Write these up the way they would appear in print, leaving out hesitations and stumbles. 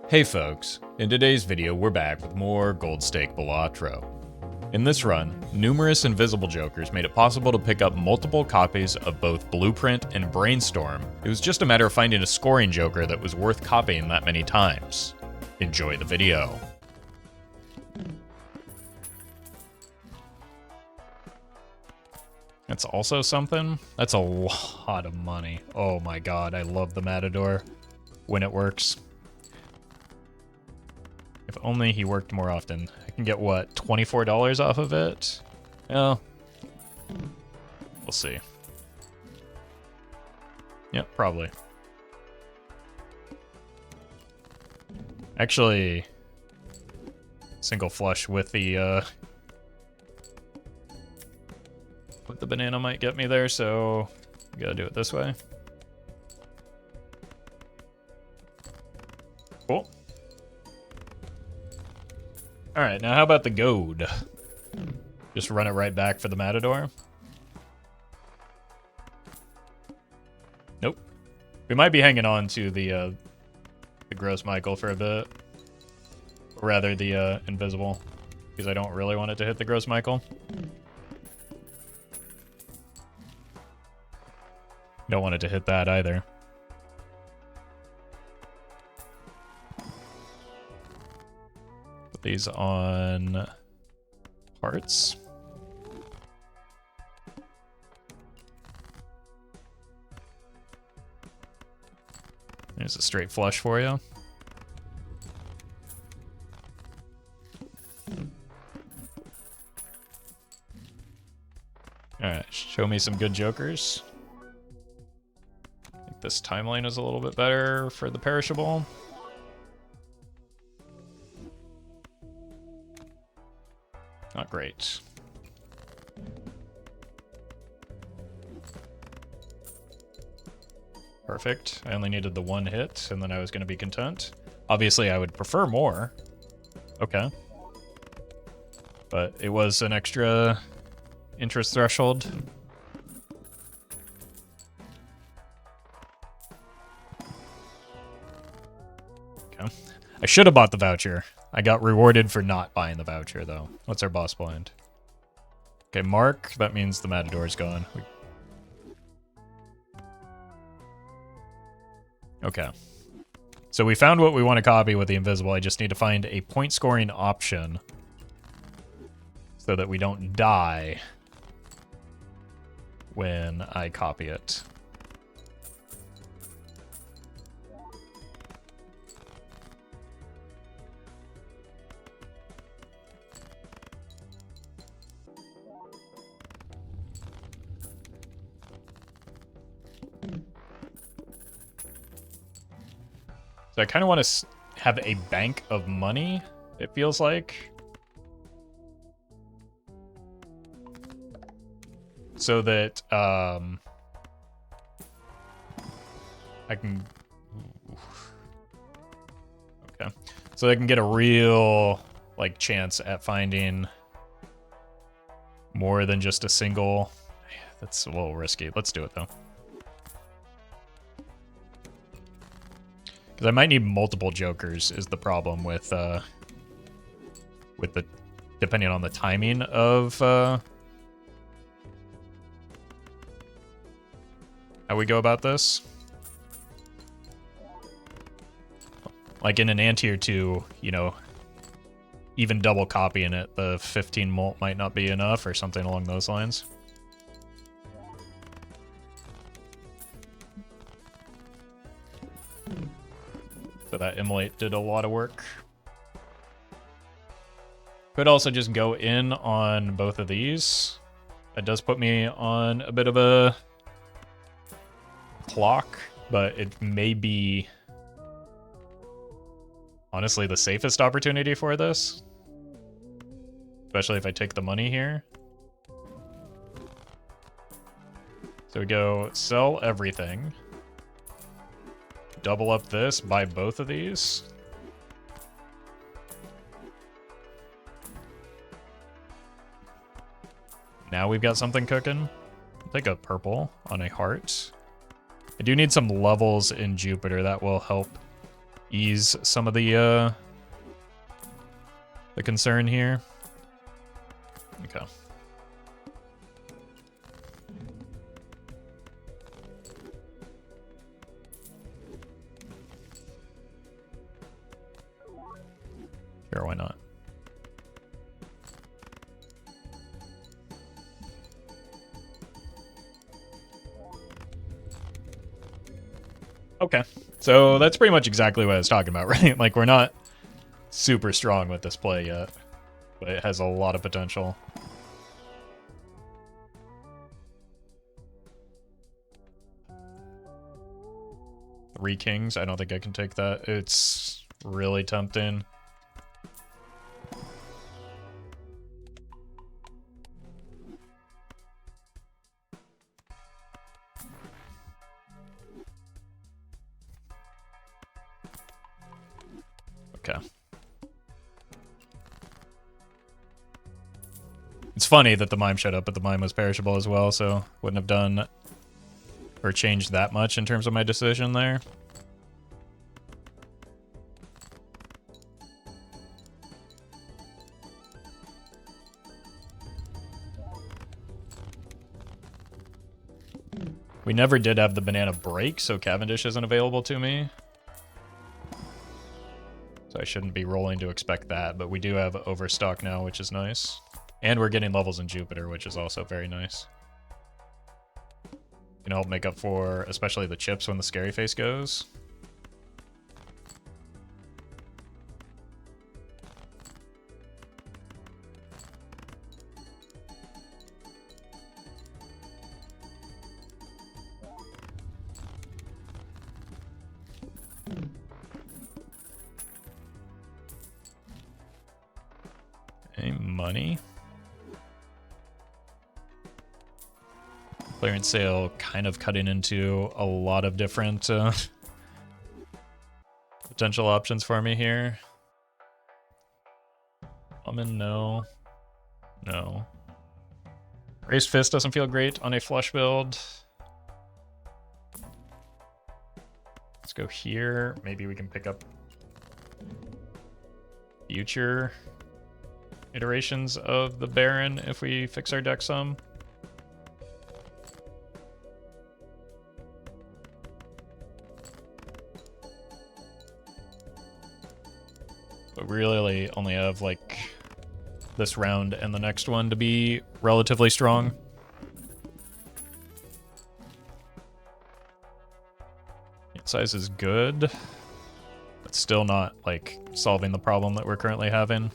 Hey folks, in today's video we're back with more Gold Stake Balatro. In this run, numerous invisible jokers made it possible to pick up multiple copies of both Blueprint and Brainstorm. It was just a matter of finding a scoring joker that was worth copying that many times. Enjoy the video. That's also something. That's a lot of money. Oh my god, I love the Matador when it works. If only he worked more often. I can get, what, $24 off of it? Well, we'll see. Yep, probably. Actually, single flush with the banana might get me there, so I gotta do it this way. Cool. Alright, now how about the gold? Just run it right back for the Matador? Nope. We might be hanging on to the Gross Michael for a bit. Or rather, the Invisible. Because I don't really want it to hit the Gross Michael. Don't want it to hit that either. Put these on hearts. There's a straight flush for you. Alright, show me some good jokers. I think this timeline is a little bit better for the perishable. Not great. Perfect. I only needed the one hit, and then I was going to be content. Obviously, I would prefer more. Okay. But it was an extra interest threshold. Okay. I should have bought the voucher. I got rewarded for not buying the voucher, though. What's our boss blind? Okay, Mark. That means the Matador's gone. Okay. So we found what we want to copy with the invisible. I just need to find a point scoring option so that we don't die when I copy it. So I kind of want to have a bank of money, it feels like. So that I can... Okay. So I can get a real, like, chance at finding more than just a single... That's a little risky. Let's do it, though. Because I might need multiple jokers is the problem with the depending on the timing of how we go about this. Like in an ante or two, you know, even double copying it, the 15 molt might not be enough or something along those lines. So that immolate did a lot of work. Could also just go in on both of these. That does put me on a bit of a clock, but it may be honestly the safest opportunity for this. Especially if I take the money here. So we go sell everything. Double up this, buy both of these. Now we've got something cooking. I'll take a purple on a heart. I do need some levels in Jupiter. That will help ease some of the concern here. Okay. Sure, why not? Okay, so that's pretty much exactly what I was talking about, right? Like, we're not super strong with this play yet, but it has a lot of potential. Three kings, I don't think I can take that. It's really tempting. Okay. It's funny that the mime showed up, but the mime was perishable as well, so wouldn't have done or changed that much in terms of my decision there. We never did have the banana break, so Cavendish isn't available to me. So I shouldn't be rolling to expect that, but we do have overstock now, which is nice. And we're getting levels in Jupiter, which is also very nice. Can help make up for especially the chips when the scary face goes. Money. Clearance sale kind of cutting into a lot of different potential options for me here. No. No. Raised Fist doesn't feel great on a flush build. Let's go here. Maybe we can pick up future iterations of the Baron if we fix our deck some. But we really only have like this round and the next one to be relatively strong. Hit size is good, but still not like solving the problem that we're currently having.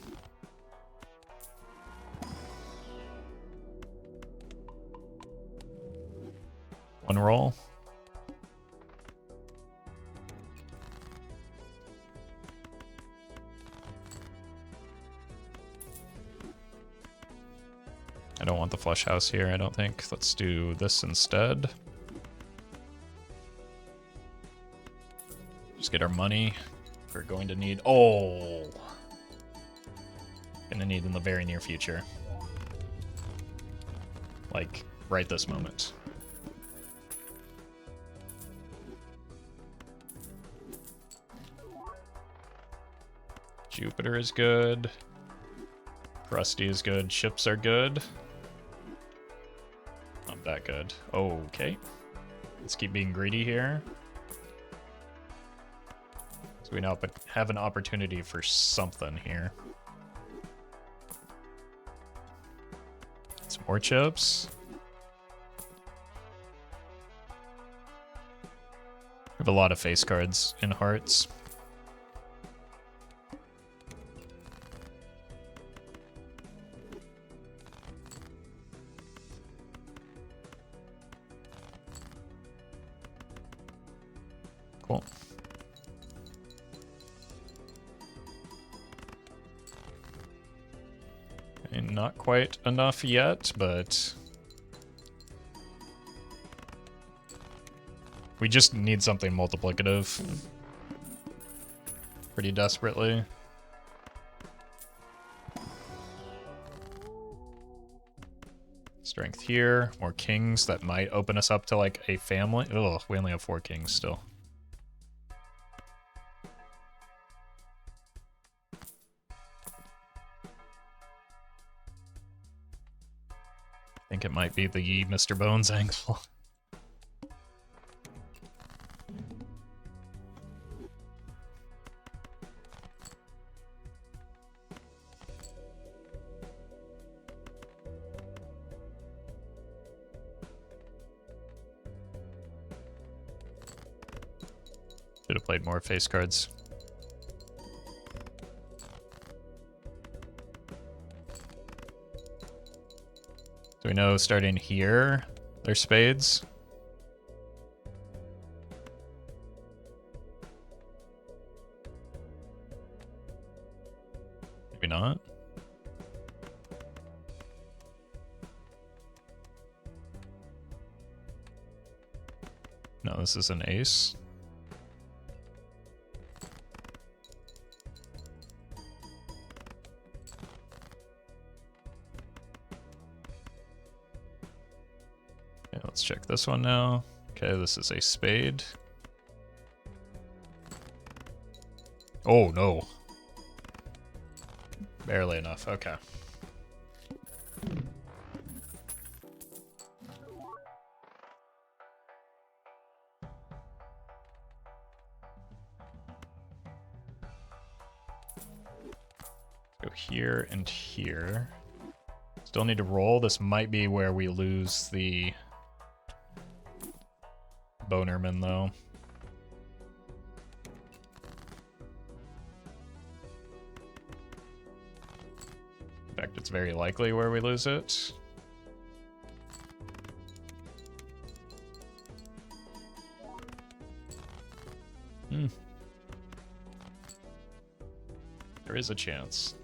One roll. I don't want the flush house here, I don't think. Let's do this instead. Just get our money. We're going to need... Oh! Gonna need in the very near future. Like, right this moment. Jupiter is good. Rusty is good. Ships are good. Not that good. Okay. Let's keep being greedy here. So we now have an opportunity for something here. Some more chips. We have a lot of face cards in hearts. Cool. And not quite enough yet, but we just need something multiplicative pretty desperately. Strength here, more kings that might open us up to like a family. Oh, we only have 4 kings still. think it might be the Mr. Bones angle. Should have played more face cards. So we know starting here, they're spades. Maybe not. No, this is an ace. Let's check this one now. Okay, this is a spade. Oh, no. Barely enough, okay. Go here and here. Still need to roll. This might be where we lose the Bonerman, though. In fact, it's very likely where we lose it. There is a chance.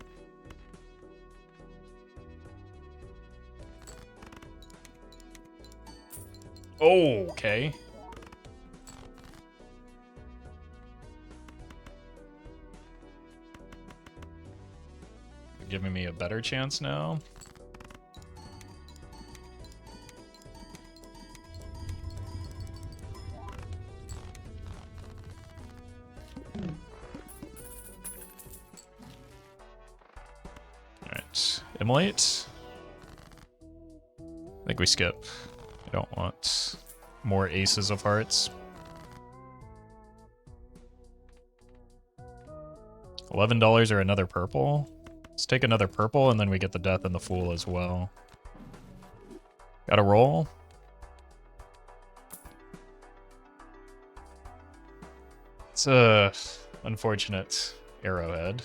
Oh, okay. Giving me a better chance now. Alright, immolate. I think we skip. I don't want more aces of hearts. $11 or another purple. Let's take another purple, and then we get the death and the fool as well. Gotta roll. It's a unfortunate arrowhead.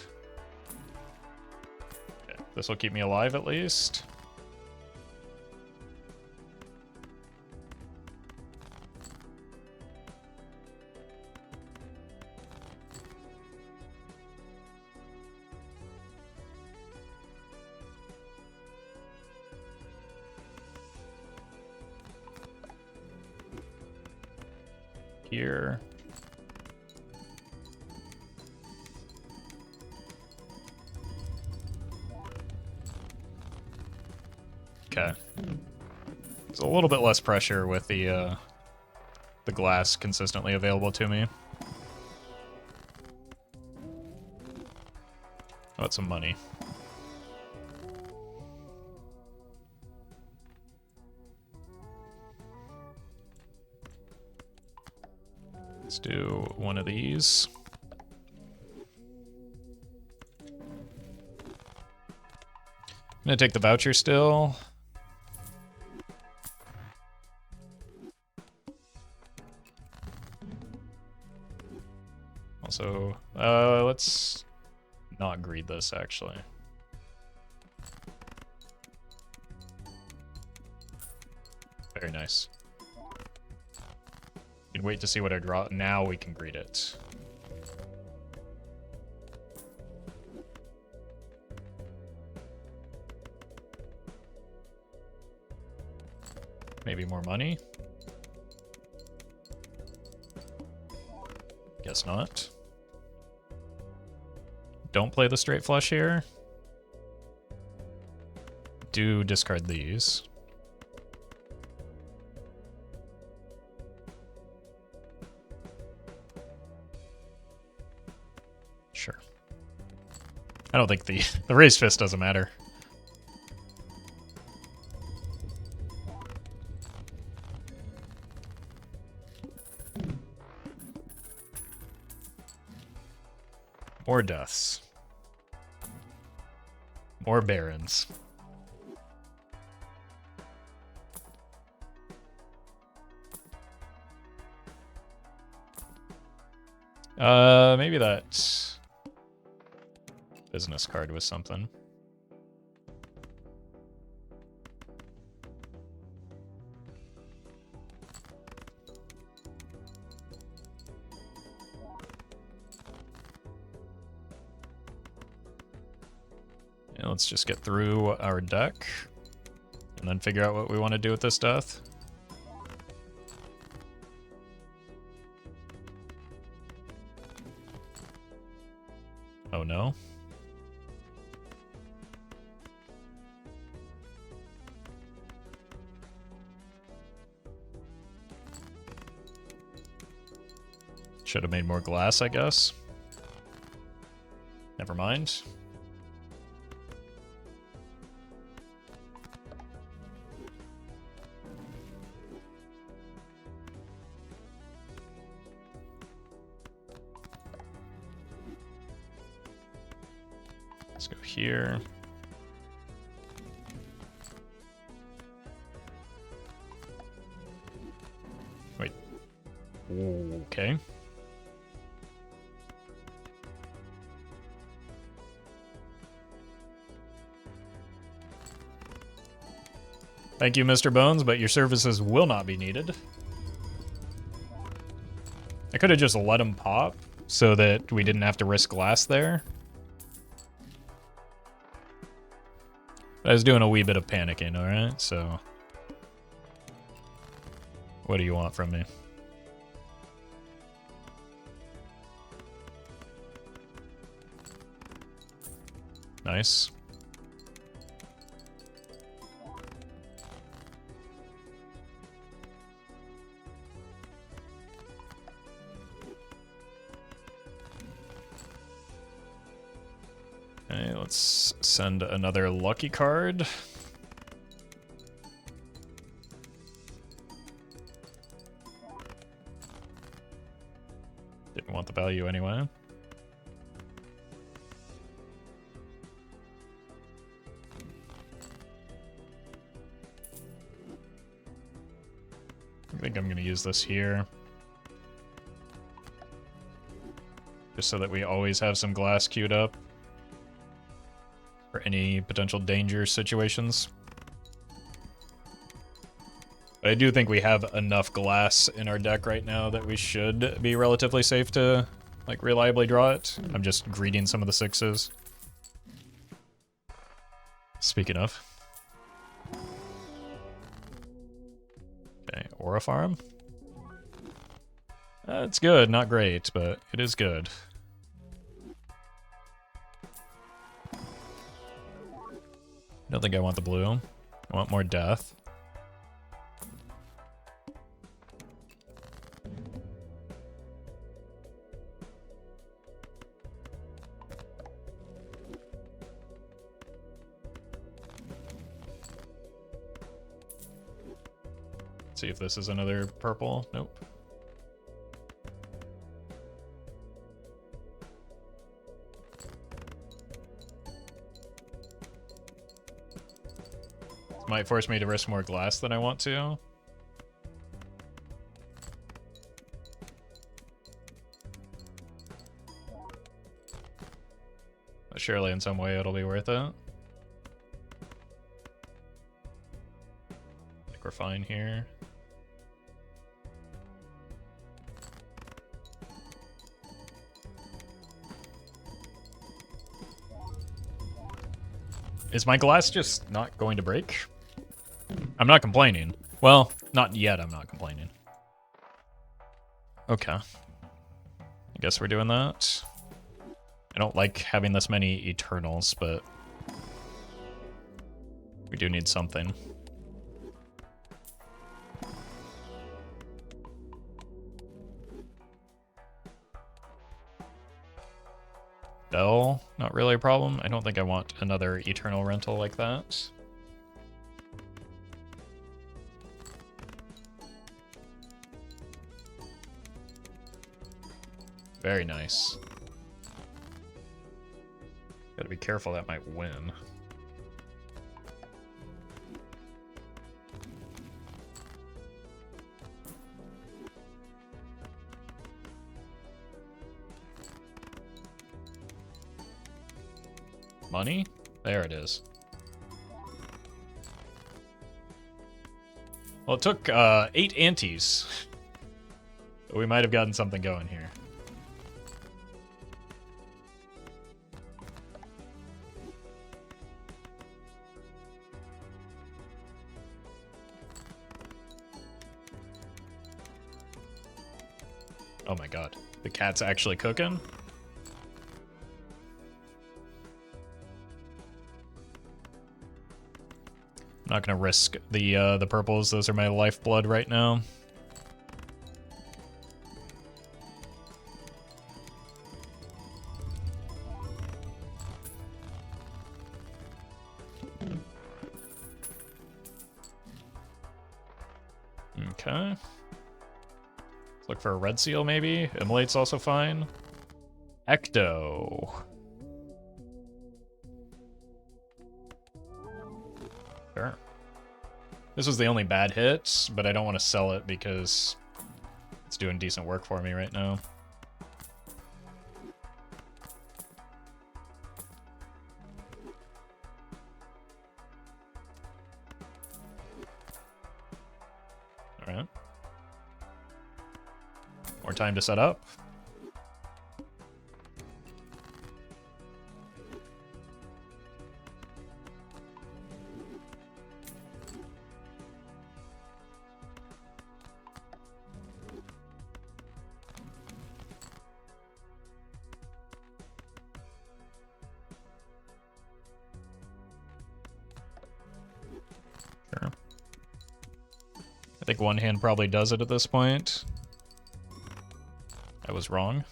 Okay, this will keep me alive at least. Here. Okay. There's a little bit less pressure with the glass consistently available to me. Oh, that's some money. Let's do one of these. I'm gonna take the voucher still. Also, let's not greed this actually. Very nice. You can wait to see what I draw. Now we can greet it. Maybe more money? Guess not. Don't play the straight flush here. Do discard these. Sure. I don't think the raised fist doesn't matter. More deaths. More barons. Maybe that business card was something. Yeah, let's just get through our deck and then figure out what we want to do with this death. Oh no. Should have made more glass, I guess. Never mind. Let's go here. Wait. Okay. Thank you, Mr. Bones, but your services will not be needed. I could have just let him pop so that we didn't have to risk glass there. I was doing a wee bit of panicking, alright? So, what do you want from me? Nice. Okay, let's send another lucky card. Didn't want the value anyway. I think I'm going to use this here. Just so that we always have some glass queued up for any potential danger situations. But I do think we have enough glass in our deck right now that we should be relatively safe to, like, reliably draw it. I'm just greeting some of the sixes. Speaking of. Okay, Aura Farm. It's good, not great, but it is good. I don't think I want the blue. I want more death. Let's see if this is another purple. Nope. Might force me to risk more glass than I want to. But surely in some way it'll be worth it. I think we're fine here. Is my glass just not going to break? I'm not complaining. Well, not yet I'm not complaining. Okay. I guess we're doing that. I don't like having this many Eternals, but we do need something. Bell, not really a problem. I don't think I want another Eternal rental like that. Very nice. Gotta be careful, that might win. Money? There it is. Well, it took 8 antes. We might have gotten something going here. Oh my god. The cat's actually cooking? I'm not gonna risk the purples. Those are my lifeblood right now. Okay. Let's look for a red seal, maybe. Immolate's also fine. Ecto. Sure. This was the only bad hit, but I don't want to sell it because it's doing decent work for me right now. All right. More time to set up. Sure. I think one hand probably does it at this point. I was wrong.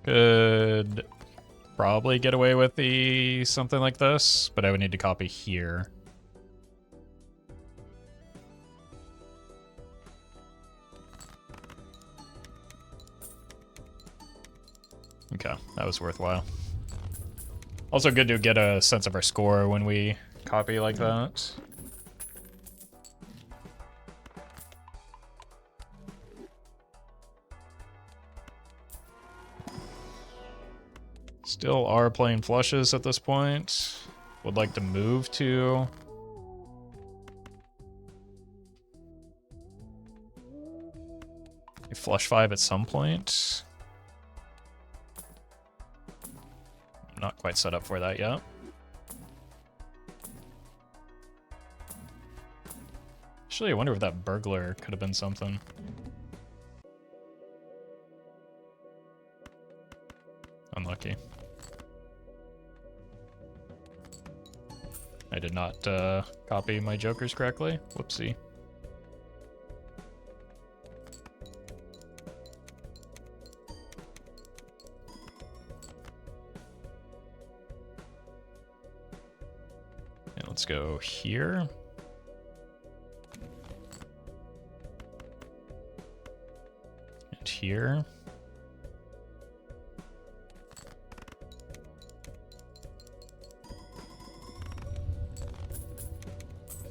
Could probably get away with the something like this, but I would need to copy here. Okay, that was worthwhile. Also good to get a sense of our score when we copy like that. Still are playing flushes at this point. Would like to move to a flush 5 at some point. I'm not quite set up for that yet. Actually, I wonder if that burglar could have been something. Unlucky. I did not copy my jokers correctly. Whoopsie. And let's go here. And here.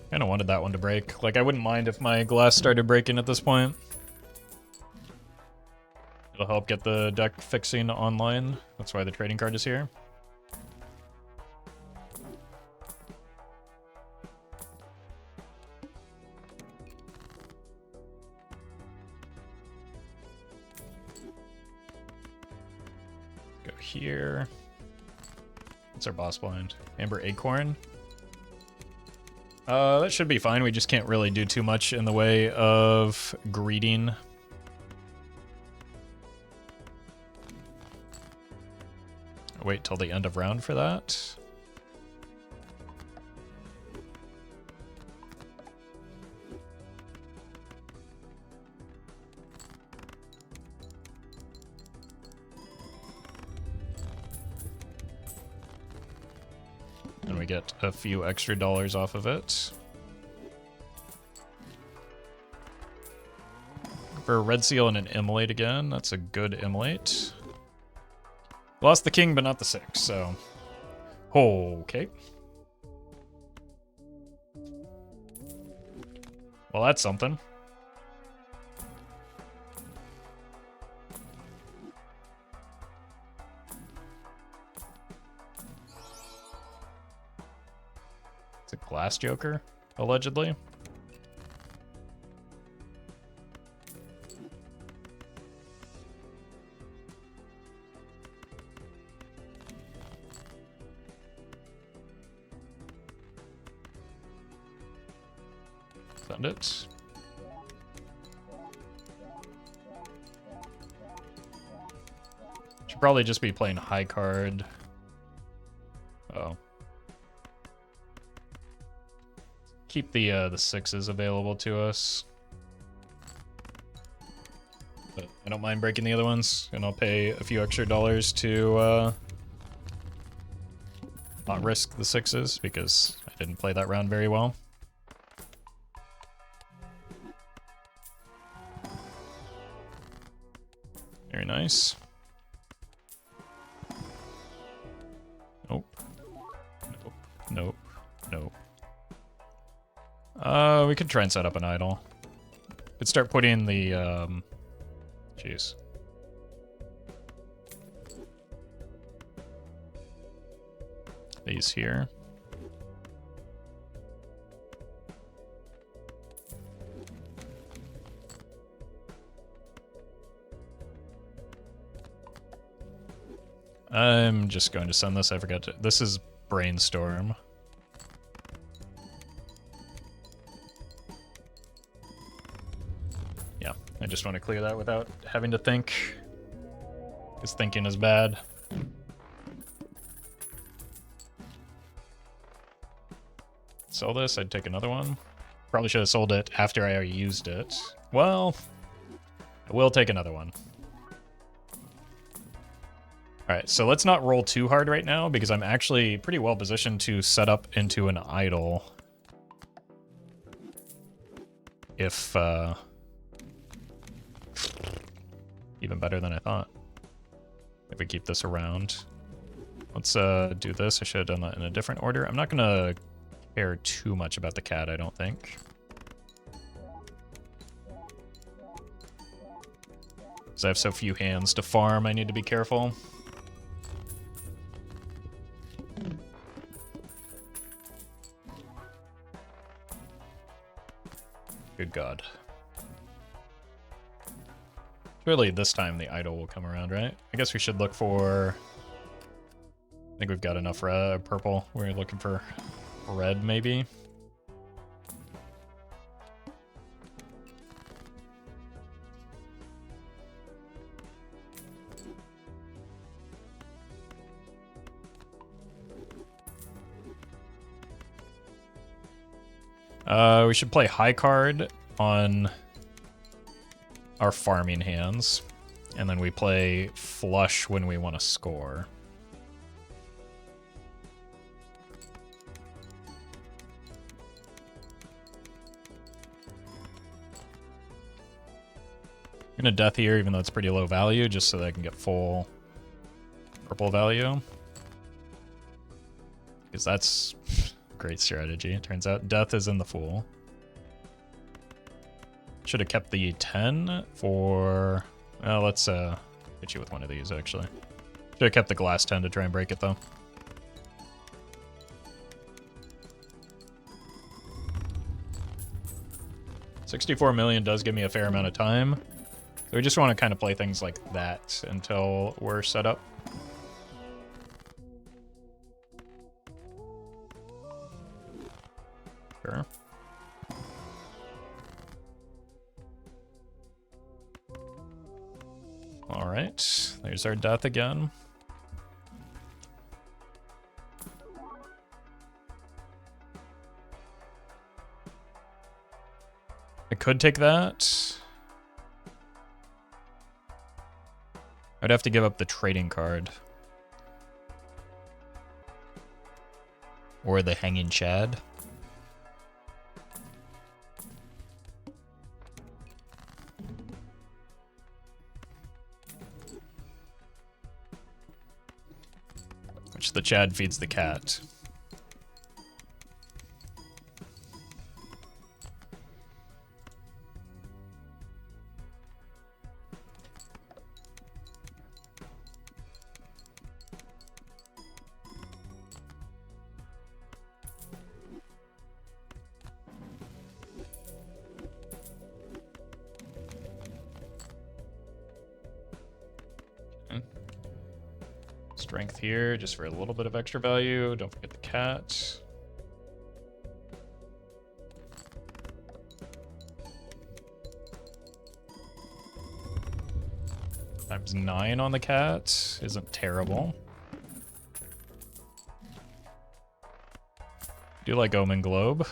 Kind of wanted that one to break. Like, I wouldn't mind if my glass started breaking at this point. It'll help get the deck fixing online. That's why the trading card is here. Go here. What's our boss blind? Amber Acorn. That should be fine. We just can't really do too much in the way of greeting. Wait till the end of round for that. get a few extra dollars off of it. For a red seal and an immolate again, that's a good immolate. Lost the king, but not the 6, so... Okay. Well, that's something. It's a glass joker, allegedly. Send it. Should probably just be playing high card. Oh. Keep the 6s available to us. But I don't mind breaking the other ones, and I'll pay a few extra dollars to not risk the 6s because I didn't play that round very well. Very nice. Nope. Nope. Nope. Nope. We could try and set up an idol. Could start putting the, jeez. These here. I'm just going to send this. I forgot to. This is Brainstorm. Yeah, I just want to clear that without having to think. Because thinking is bad. Sell this, I'd take another one. Probably should have sold it after I already used it. Well, I will take another one. Alright, so let's not roll too hard right now, because I'm actually pretty well positioned to set up into an idol. If, even better than I thought. If we keep this around. Let's do this. I should have done that in a different order. I'm not gonna care too much about the cat, I don't think. Because I have so few hands to farm, I need to be careful. Good God. Surely this time the idol will come around, right? I guess we should look for... I think we've got enough red, purple. We're looking for red, maybe. We should play high card on our farming hands, and then we play flush when we want to score. I'm gonna death here, even though it's pretty low value, just so that I can get full purple value. Because that's great strategy. It turns out death is in the fool. Should have kept the 10 for... Well, let's hit you with one of these, actually. Should have kept the glass 10 to try and break it, though. $64 million does give me a fair amount of time. So we just want to kind of play things like that until we're set up. Sure. All right, there's our death again. I could take that. I'd have to give up the trading card. Or the hanging Chad. Which the Chad feeds the cat. Strength here, just for a little bit of extra value. Don't forget the cat. Times 9 on the cat isn't terrible. Do like Omen Globe.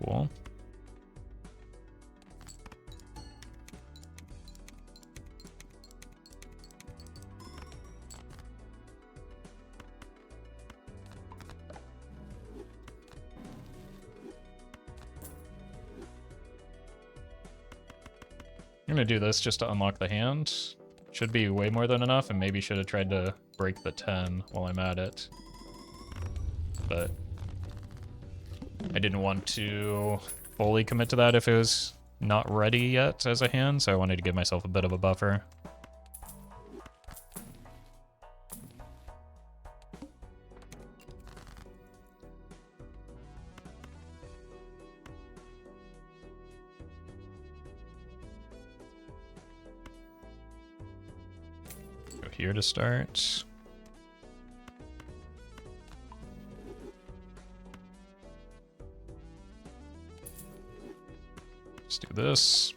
Cool. I'm gonna do this just to unlock the hand. Should be way more than enough, and maybe should have tried to break the 10 while I'm at it. But I didn't want to fully commit to that if it was not ready yet as a hand, so I wanted to give myself a bit of a buffer. Go here to start. Let's do this.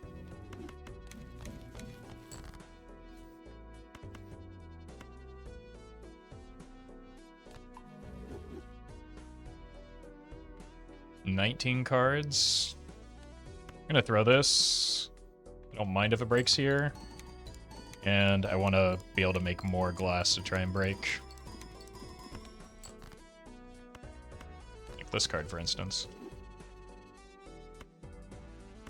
$19 cards. I'm gonna throw this. I don't mind if it breaks here. And I want to be able to make more glass to try and break. Like this card, for instance.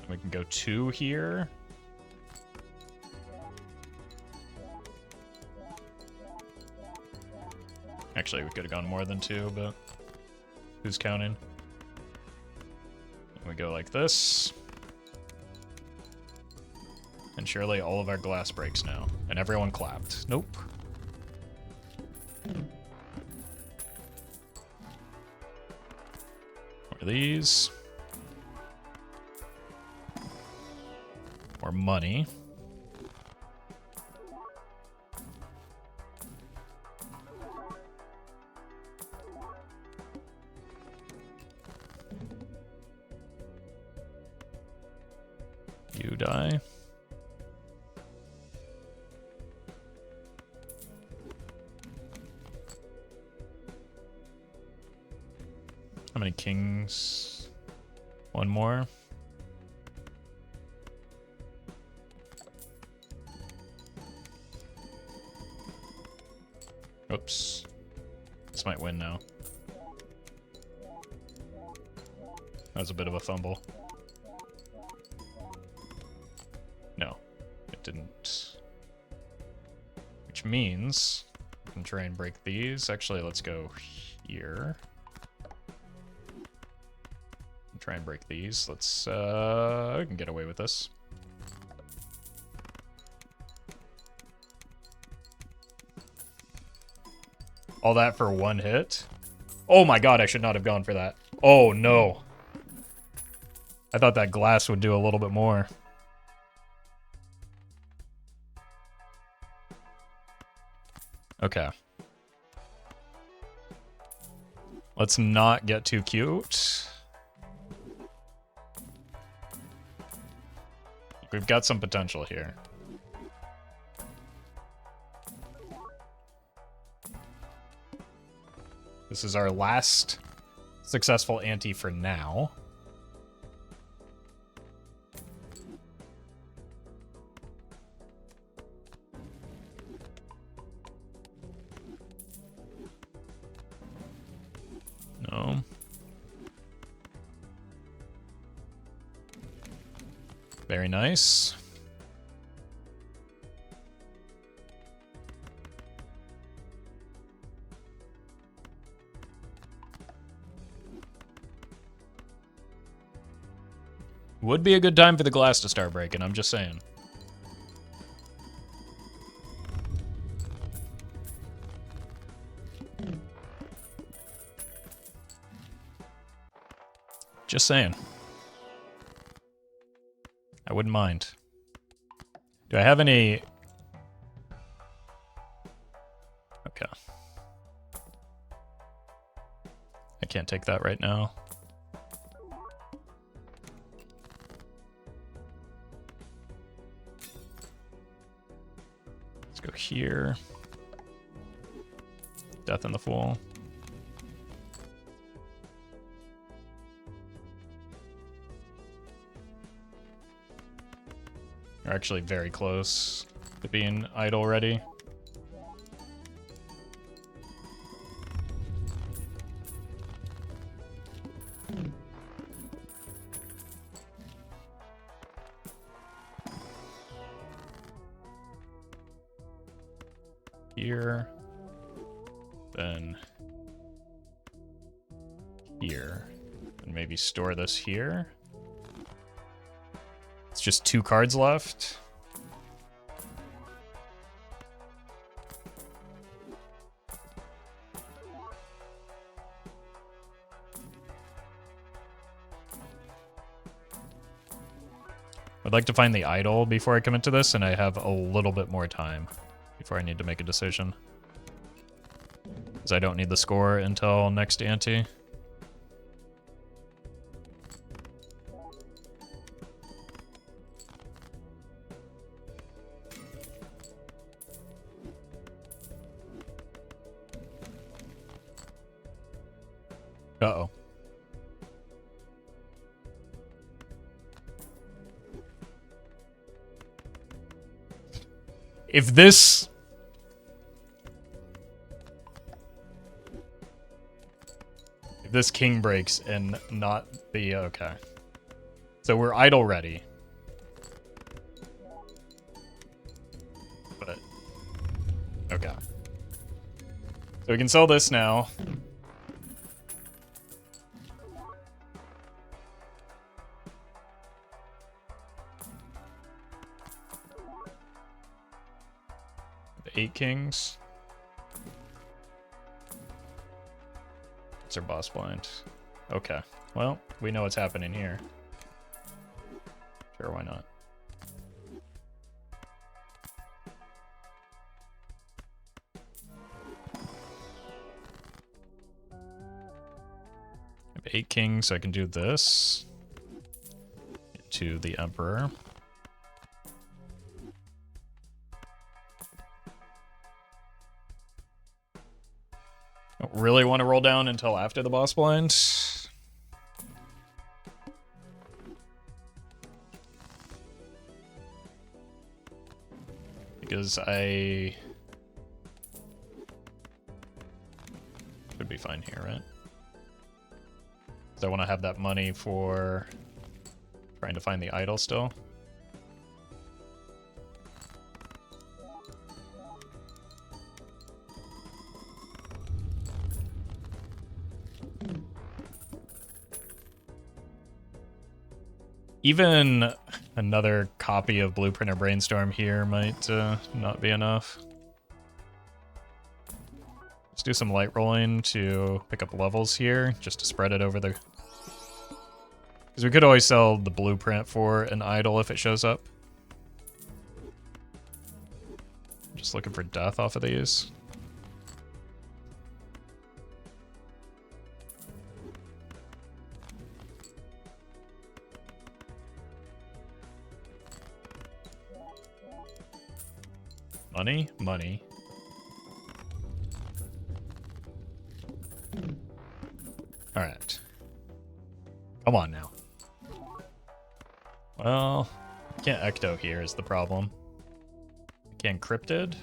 We can go 2 here. Actually, we could have gone more than 2, but who's counting? And we go like this. And surely all of our glass breaks now. And everyone clapped. Nope. What are these? More money. You die. How many kings? One more. Oops. This might win now. That was a bit of a fumble. No, it didn't. Which means we can try and break these. Actually, let's go here. Try and break these. Let's, we can get away with this. All that for 1 hit? Oh my god, I should not have gone for that. Oh no. I thought that glass would do a little bit more. Okay. Let's not get too cute. We've got some potential here. This is our last successful ante for now. No. Very nice. Would be a good time for the glass to start breaking, I'm just saying. Just saying. I wouldn't mind. Do I have any... Okay. I can't take that right now. Let's go here. Death in the Fool. We're actually very close to being idle ready. Here, then here, and maybe store this here. It's just 2 cards left. I'd like to find the idol before I commit to this, and I have a little bit more time before I need to make a decision. Because I don't need the score until next ante. Uh-oh. If this... If this king breaks and not the... Okay. So we're idle ready. But... Okay. So we can sell this now. The 8 kings. It's our boss blind. Okay. Well, we know what's happening here. Sure, why not? I have 8 kings, so I can do this to the Emperor. Don't really want to roll down until after the boss blind. Because I should be fine here, right? So I want to have that money for trying to find the idol still. Even another copy of Blueprint or Brainstorm here might not be enough. Let's do some light rolling to pick up levels here, just to spread it over the... Because we could always sell the Blueprint for an idol if it shows up. Just looking for death off of these. Money, money. Alright. Come on now. Well, can't ecto here is the problem. Can't encrypted.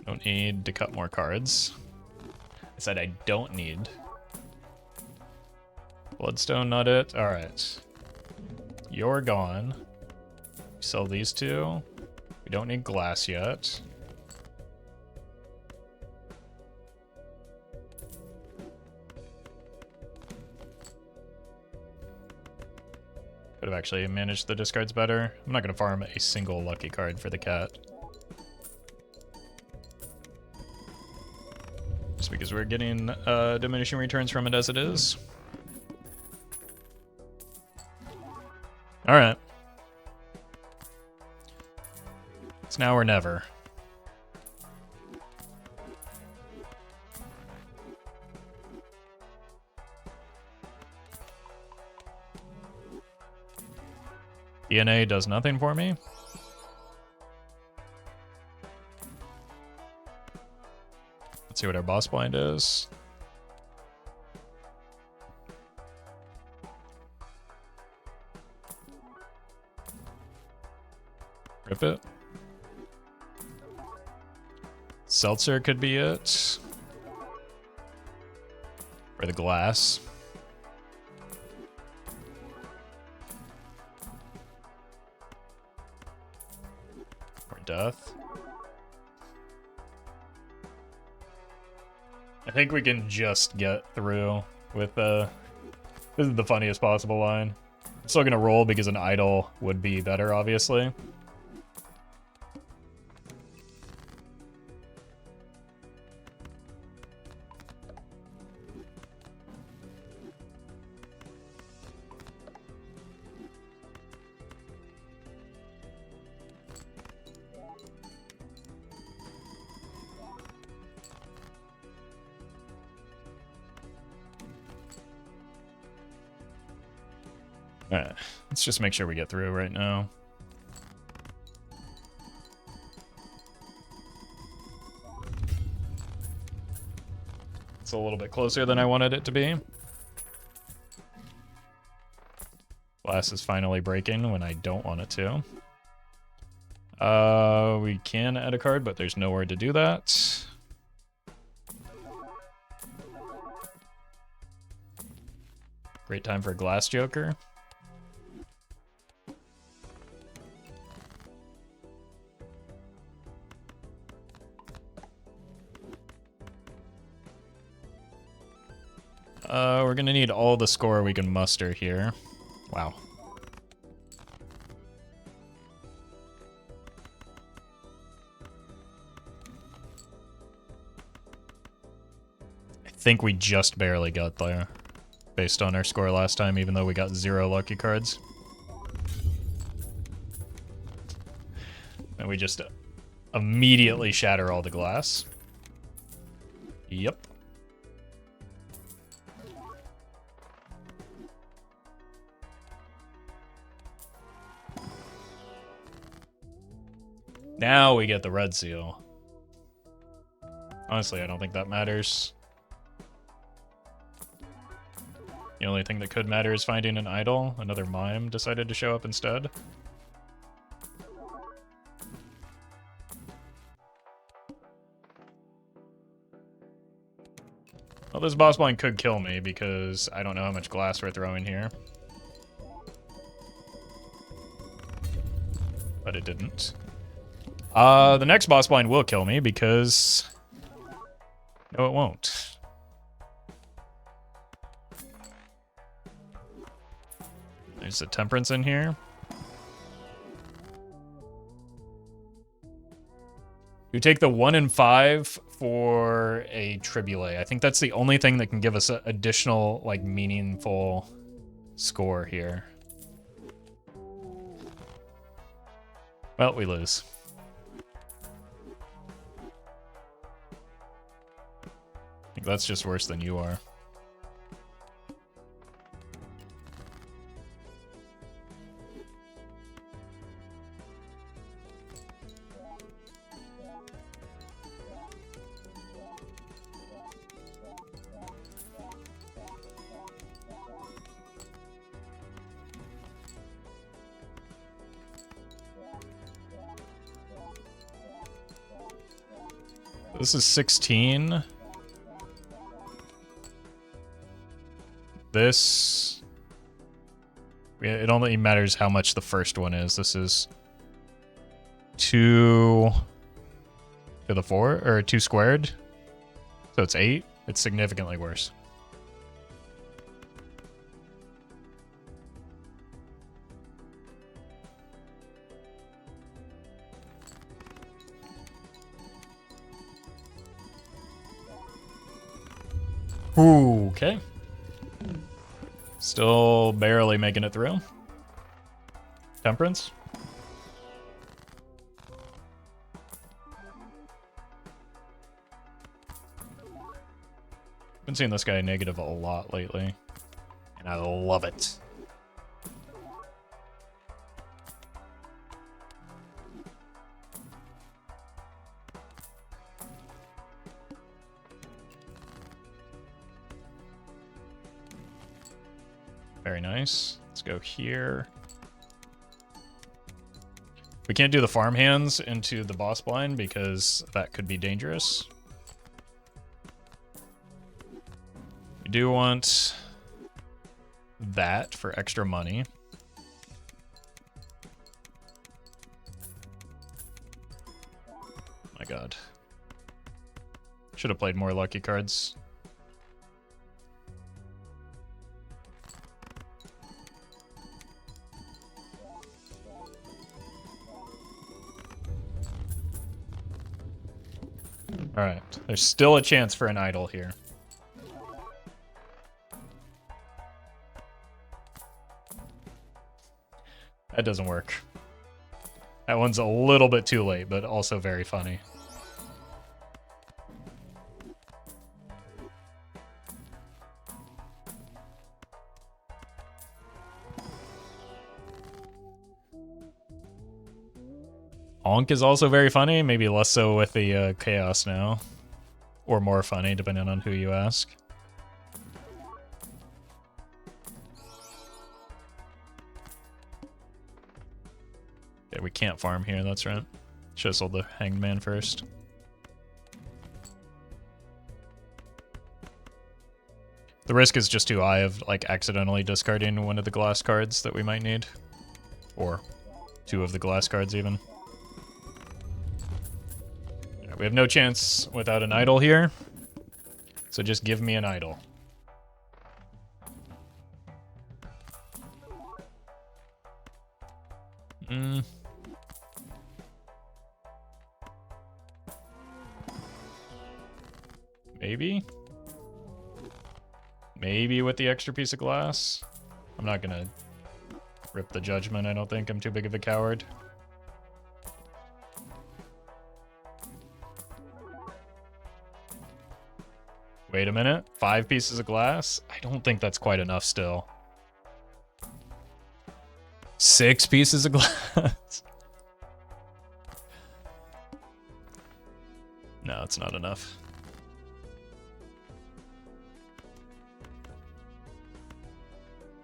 Don't need to cut more cards. I said I don't need. Bloodstone, not it. Alright. You're gone. Sell these two. We don't need glass yet. Could have actually managed the discards better. I'm not going to farm a single lucky card for the cat. Just because we're getting diminishing returns from it as it is. Alright. It's now or never. DNA does nothing for me. Let's see what our boss blind is. Rip it. Seltzer could be it. Or the glass. Or death. I think we can just get through with this is the funniest possible line. I'm still gonna roll because an idol would be better, obviously. Alright, let's just make sure we get through right now. It's a little bit closer than I wanted it to be. Glass is finally breaking when I don't want it to. We can add a card, but there's nowhere to do that. Great time for a glass joker. We're gonna need all the score we can muster here. Wow. I think we just barely got there, based on our score last time, even though we got 0 lucky cards. And we just immediately shatter all the glass. Yep. Now we get the red seal. Honestly, I don't think that matters. The only thing that could matter is finding an idol. Another mime decided to show up instead. Well, this boss blind could kill me because I don't know how much glass we're throwing here. But it didn't. The next boss blind will kill me because... No, it won't. There's a temperance in here. You take the 1 and 5 for a tribulate. I think that's the only thing that can give us additional, like, meaningful score here. Well, we lose. I think that's just worse than you are. This is 16. This... It only matters how much the first one is. This is 2 to the 4, or 2 squared. So it's 8. It's significantly worse. Ooh, okay. Still barely making it through. Temperance. Been seeing this guy negative a lot lately, and I love it. Very nice. Let's go here. We can't do the farm hands into the boss blind because that could be dangerous. We do want that for extra money. My god. Should have played more lucky cards. Alright, there's still a chance for an idol here. That doesn't work. That one's a little bit too late, but also very funny. Onk is also very funny, maybe less so with the chaos now. Or more funny, depending on who you ask. Okay, we can't farm here, that's right. Should've sold the Hanged Man first. The risk is just too high of, like, accidentally discarding one of the glass cards that we might need. Or 2 of the glass cards, even. We have no chance without an idol here, so just give me an idol. Maybe? Maybe with the extra piece of glass? I'm not gonna rip the judgment, I don't think. I'm too big of a coward. Wait a minute, 5 pieces of glass? I don't think that's quite enough still. 6 pieces of glass? No, it's not enough.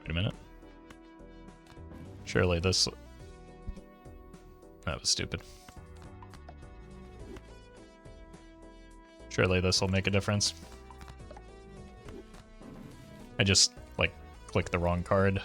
Wait a minute. Surely this... That was stupid. Surely this will make a difference. I just, like, clicked the wrong card.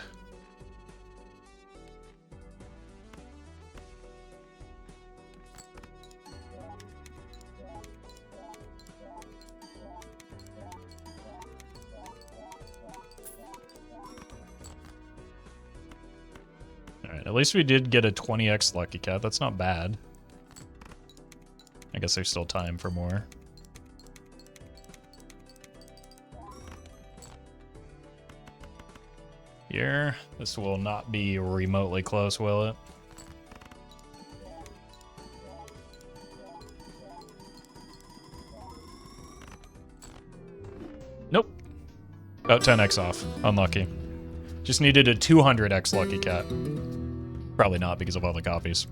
Alright, at least we did get a 20x Lucky Cat. That's not bad. I guess there's still time for more. Here. This will not be remotely close, will it? Nope. About 10x off. Unlucky. Just needed a 200x Lucky Cat. Probably not because of all the copies.